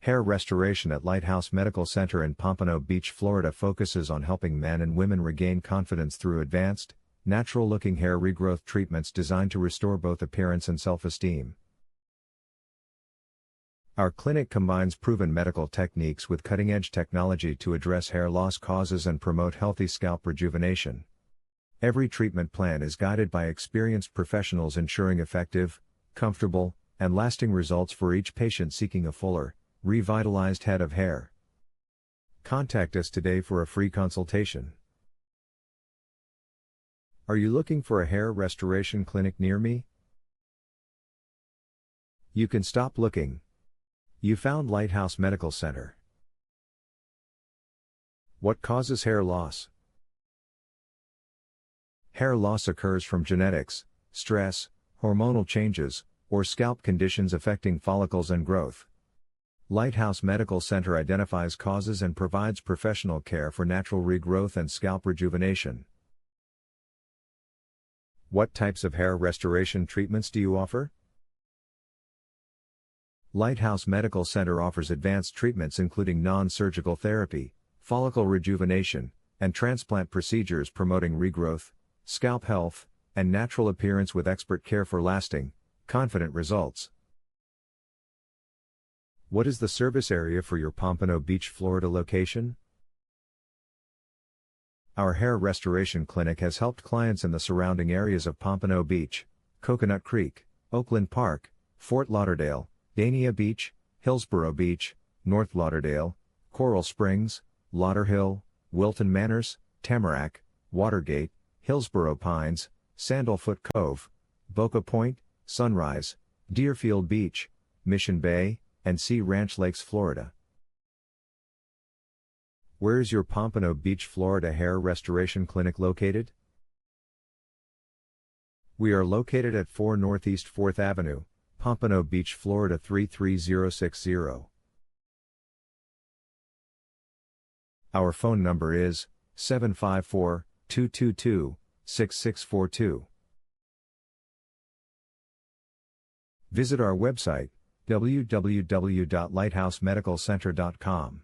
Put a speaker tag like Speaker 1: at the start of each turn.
Speaker 1: Hair restoration at Lighthouse Medical Center in Pompano Beach, Florida focuses on helping men and women regain confidence through advanced, natural-looking hair regrowth treatments designed to restore both appearance and self-esteem. Our clinic combines proven medical techniques with cutting-edge technology to address hair loss causes and promote healthy scalp rejuvenation. Every treatment plan is guided by experienced professionals ensuring effective, comfortable, and lasting results for each patient seeking a fuller, revitalized head of hair. Contact us today for a free consultation. Are you looking for a hair restoration clinic near me? You can stop looking. You found Lighthouse Medical Center. What causes hair loss? Hair loss occurs from genetics, stress, hormonal changes, or scalp conditions affecting follicles and growth. Lighthouse Medical Center identifies causes and provides professional care for natural regrowth and scalp rejuvenation. What types of hair restoration treatments do you offer? Lighthouse Medical Center offers advanced treatments including non-surgical therapy, follicle rejuvenation, and transplant procedures promoting regrowth, scalp health, and natural appearance with expert care for lasting, confident results. What is the service area for your Pompano Beach, Florida location? Our hair restoration clinic has helped clients in the surrounding areas of Pompano Beach, Coconut Creek, Oakland Park, Fort Lauderdale, Dania Beach, Hillsborough Beach, North Lauderdale, Coral Springs, Lauderhill, Wilton Manors, Tamarack, Watergate, Hillsborough Pines, Sandalfoot Cove, Boca Point, Sunrise, Deerfield Beach, Mission Bay, and Sea Ranch Lakes, Florida. Where is your Pompano Beach, Florida hair restoration clinic located? We are located at 4 Northeast 4th Avenue, Pompano Beach, Florida 33060. Our phone number is 754-222-6642. Visit our website, www.lighthousemedicalcenter.com.